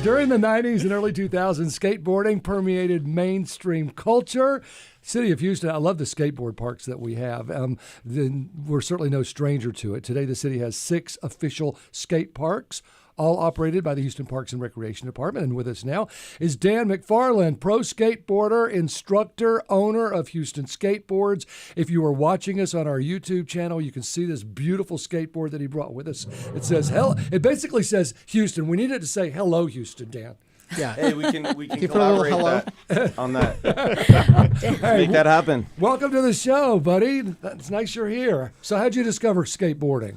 During the 90s and early 2000s, skateboarding permeated mainstream culture. City of Houston, I love the skateboard parks that we have. We're certainly no stranger to it. Today, the city has 6 official skate parks, all operated by the Houston Parks and Recreation Department. And with us now is Dan MacFarlane, pro skateboarder, instructor, owner of Houston Skateboards. If you are watching us on our YouTube channel, you can see this beautiful skateboard that he brought with us. It says, it basically says Houston. We need it to say, hello, Houston, Dan. Yeah. Hey, we can collaborate on that. Make that happen. Welcome to the show, buddy. It's nice you're here. So how'd you discover skateboarding?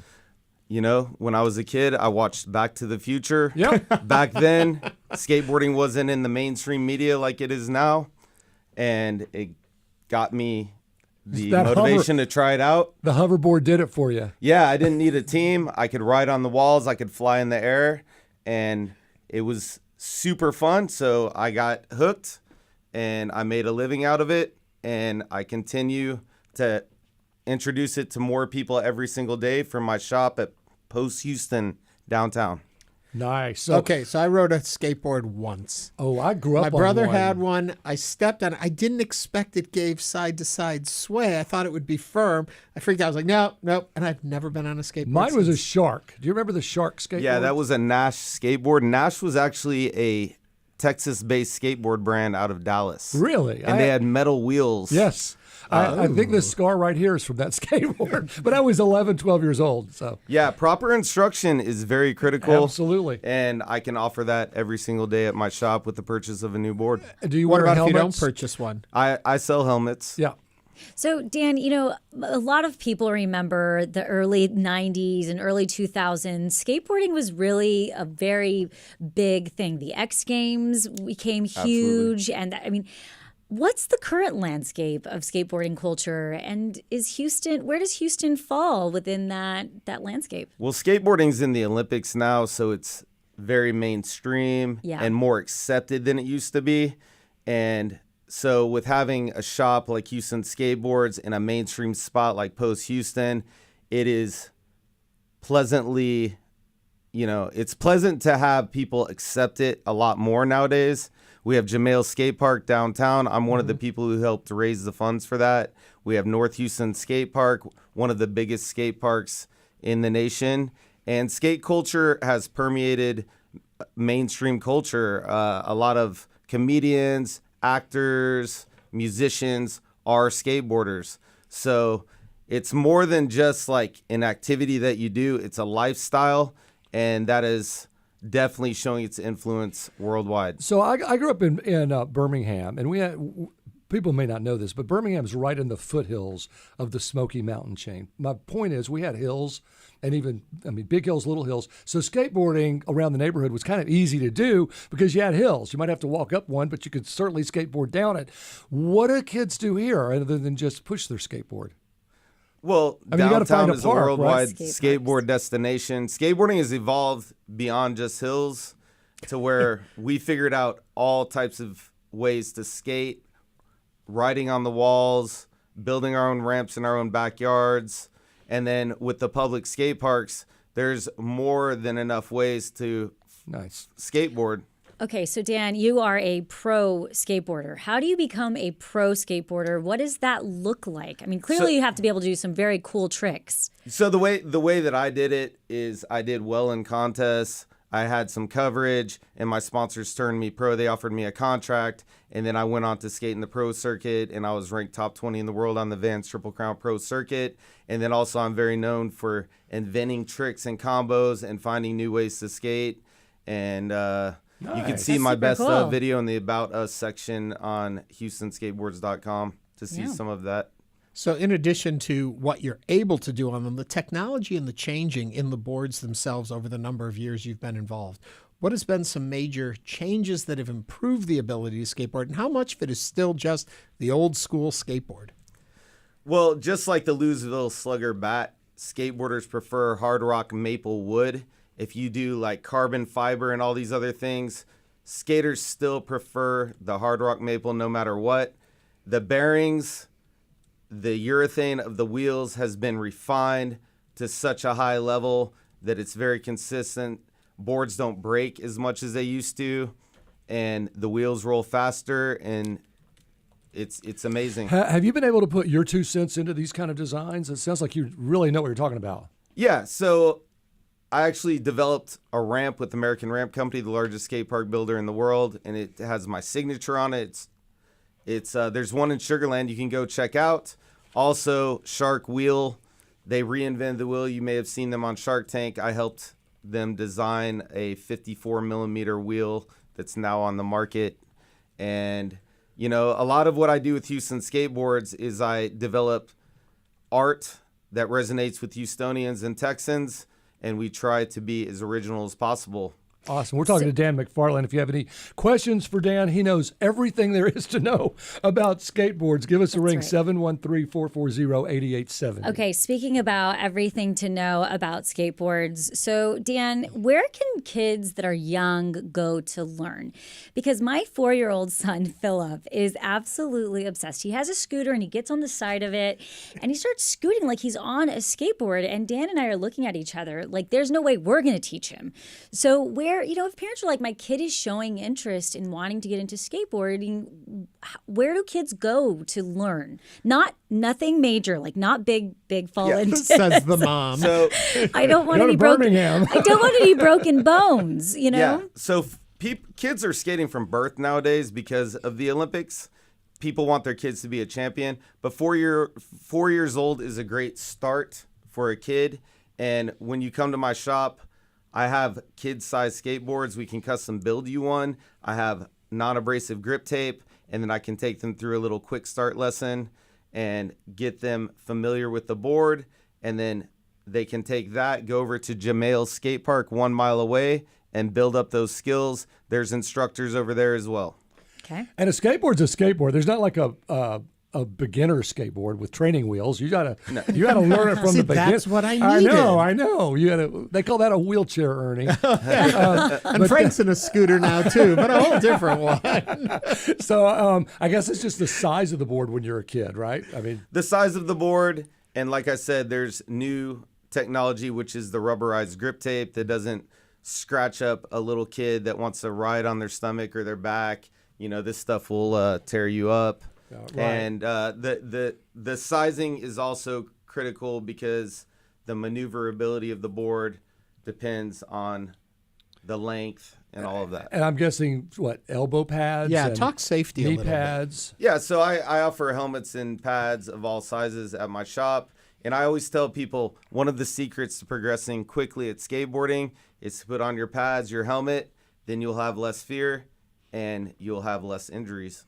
You know, when I was a kid, I watched Back to the Future. Yep. Back then, skateboarding wasn't in the mainstream media like it is now. And it got me the motivation to try it out. The hoverboard did it for you. Yeah, I didn't need a team. I could ride on the walls. I could fly in the air. And it was super fun. So I got hooked and I made a living out of it. And I continue to introduce it to more people every single day from my shop at Post Houston downtown. Nice. So I rode a skateboard once. Oh, I grew up on My brother one. had one. I stepped on it. I didn't expect it gave side-to-side sway. I thought it would be firm. I freaked out. I was like, nope. And I've never been on a skateboard Mine was a since. Shark. Do you remember the Shark skateboard? Yeah, that was a Nash skateboard. Nash was actually a Texas-based skateboard brand out of Dallas. Really? And they had metal wheels. Yes. I think this scar right here is from that skateboard. But I was 11, 12 years old. So Yeah, proper instruction is very critical. Absolutely. And I can offer that every single day at my shop with the purchase of a new board. Do you What wear about if you helmets? don't purchase one? I sell helmets. Yeah. So, Dan, you know, a lot of people remember the early 90s and early 2000s. Skateboarding was really a very big thing. The X Games became huge. Absolutely. And I mean, what's the current landscape of skateboarding culture? And where does Houston fall within that landscape? Well, skateboarding's in the Olympics now, so it's very mainstream and more accepted than it used to be. And so with having a shop like Houston Skateboards in a mainstream spot like Post Houston, it is pleasantly, it's pleasant to have people accept it a lot more nowadays. We have Jamail Skatepark downtown. I'm one of the people who helped raise the funds for that. We have North Houston Skatepark, one of the biggest skate parks in the nation. And skate culture has permeated mainstream culture. A lot of comedians, actors, musicians are skateboarders. So it's more than just like an activity that you do. It's a lifestyle, and that is definitely showing its influence worldwide. So I grew up in Birmingham, and we had people may not know this, but Birmingham's right in the foothills of the Smoky Mountain chain. My point is, we had hills, and big hills, little hills. So skateboarding around the neighborhood was kind of easy to do because you had hills. You might have to walk up one, but you could certainly skateboard down it. What do kids do here other than just push their skateboard? Well, you gotta find downtown a is park, a worldwide right? skateboard destination. Skateboarding has evolved beyond just hills to where we figured out all types of ways to skate, riding on the walls, building our own ramps in our own backyards. And then with the public skate parks, there's more than enough ways to skateboard. Okay, so Dan, you are a pro skateboarder. How do you become a pro skateboarder? What does that look like? I mean, clearly you have to be able to do some very cool tricks. So the way that I did it is I did well in contests. I had some coverage, and my sponsors turned me pro. They offered me a contract, and then I went on to skate in the pro circuit, and I was ranked top 20 in the world on the Vans Triple Crown Pro circuit. And then also I'm very known for inventing tricks and combos and finding new ways to skate. And you can see my best cool. video in the About Us section on HoustonSkateboards.com to see some of that. So in addition to what you're able to do on them, the technology and the changing in the boards themselves over the number of years you've been involved, what has been some major changes that have improved the ability to skateboard, and how much of it is still just the old school skateboard? Well, just like the Louisville Slugger bat, skateboarders prefer hard rock maple wood. If you do like carbon fiber and all these other things, skaters still prefer the hard rock maple no matter what. The bearings, the urethane of the wheels has been refined to such a high level that it's very consistent. boards don't break as much as they used to, and the wheels roll faster, and it's amazing. Have you been able to put your 2 cents into these kind of designs? It sounds like you really know what you're talking about. Yeah, so I actually developed a ramp with American Ramp Company, the largest skate park builder in the world, and it has my signature on it. It's there's one in Sugar Land you can go check out. Also, Shark Wheel, they reinvented the wheel. You may have seen them on Shark Tank. I helped them design a 54 millimeter wheel that's now on the market. And, you know, a lot of what I do with Houston Skateboards is I develop art that resonates with Houstonians and Texans, and we try to be as original as possible. Awesome. We're talking to Dan MacFarlane. If you have any questions for Dan, he knows everything there is to know about skateboards. Give us a ring, 713-440-8870. Okay, speaking about everything to know about skateboards. So, Dan, where can kids that are young go to learn? Because my 4-year-old son, Philip, is absolutely obsessed. He has a scooter and he gets on the side of it and he starts scooting like he's on a skateboard. And Dan and I are looking at each other like there's no way we're going to teach him. So if parents are like, my kid is showing interest in wanting to get into skateboarding, where do kids go to learn? Nothing major, like not big fall into. Says the mom. So I don't want any Birmingham. I don't want any broken bones, you know? yeah, so kids are skating from birth nowadays because of the Olympics. People want their kids to be a champion, but 4 years old is a great start for a kid. And when you come to my shop, I have kid-sized skateboards. We can custom build you one. I have non-abrasive grip tape, and then I can take them through a little quick start lesson and get them familiar with the board. And then they can take that, go over to Jamail Skatepark 1 mile away, and build up those skills. There's instructors over there as well. Okay. And a skateboard's a skateboard. There's not like a beginner skateboard with training wheels. You gotta learn it from the beginning. That's what I needed. I know. They call that a wheelchair, Ernie. And Frank's in a scooter now too, but a whole different one. So I guess it's just the size of the board when you're a kid, right? I mean, The size of the board, and like I said, there's new technology, which is the rubberized grip tape that doesn't scratch up a little kid that wants to ride on their stomach or their back. You know, this stuff will tear you up. right. And the sizing is also critical because the maneuverability of the board depends on the length and all of that. And I'm guessing, elbow pads? Yeah, and talk safety a knee little pads. Yeah, so I offer helmets and pads of all sizes at my shop. And I always tell people one of the secrets to progressing quickly at skateboarding is to put on your pads, your helmet, then you'll have less fear and you'll have less injuries.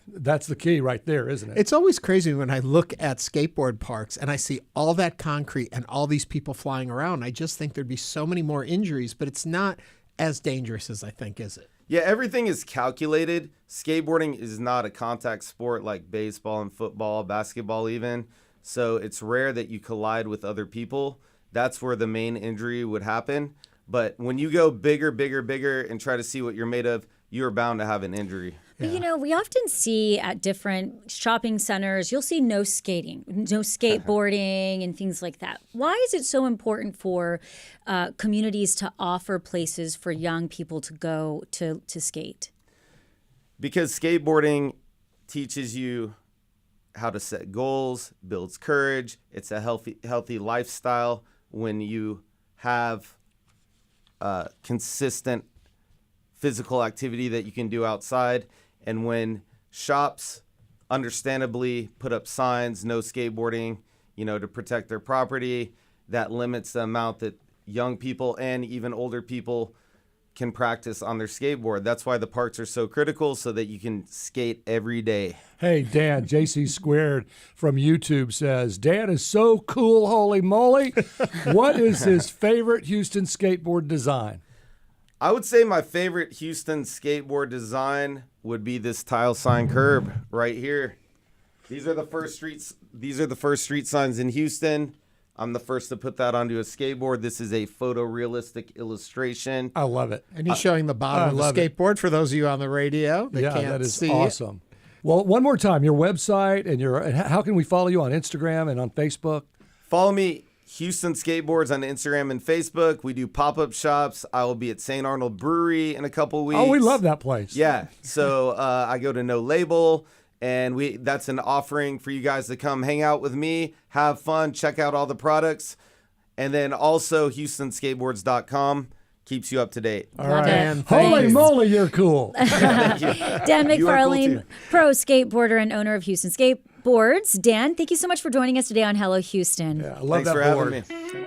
That's the key right there, isn't it? It's always crazy when I look at skateboard parks and I see all that concrete and all these people flying around. I just think there'd be so many more injuries, but it's not as dangerous as I think, is it? Yeah, everything is calculated. Skateboarding is not a contact sport like baseball and football, basketball even. So it's rare that you collide with other people. That's where the main injury would happen. But when you go bigger and try to see what you're made of, you're bound to have an injury. But, we often see at different shopping centers, you'll see no skating, no skateboarding and things like that. Why is it so important for communities to offer places for young people to go to skate? Because skateboarding teaches you how to set goals, builds courage. It's a healthy lifestyle when you have consistent physical activity that you can do outside. And when shops understandably put up signs, no skateboarding, to protect their property, that limits the amount that young people and even older people can practice on their skateboard. That's why the parks are so critical, so that you can skate every day. Hey, Dan, JC Squared from YouTube says, Dan is so cool, holy moly. What is his favorite Houston skateboard design? I would say my favorite Houston skateboard design would be this tile sign curb right here. These are the first street signs in Houston. I'm the first to put that onto a skateboard. This is a photorealistic illustration. I love it. And he's showing the bottom of the skateboard for those of you on the radio that can't that is see awesome. Well, one more time, your website and how can we follow you on Instagram and on Facebook? Follow me, Houston Skateboards on Instagram and Facebook. We do pop-up shops. I will be at St. Arnold Brewery in a couple weeks. Oh, we love that place. Yeah. So I go to No Label, and that's an offering for you guys to come hang out with me, have fun, check out all the products. And then also HoustonSkateboards.com keeps you up to date. All right. Dan, Holy thanks. moly, you're cool. Thank you. Dan You are cool MacFarlane, too. pro skateboarder and owner of Houston Skateboards. Dan, thank you so much for joining us today on Hello Houston. Yeah, I love Thanks that for board. having me.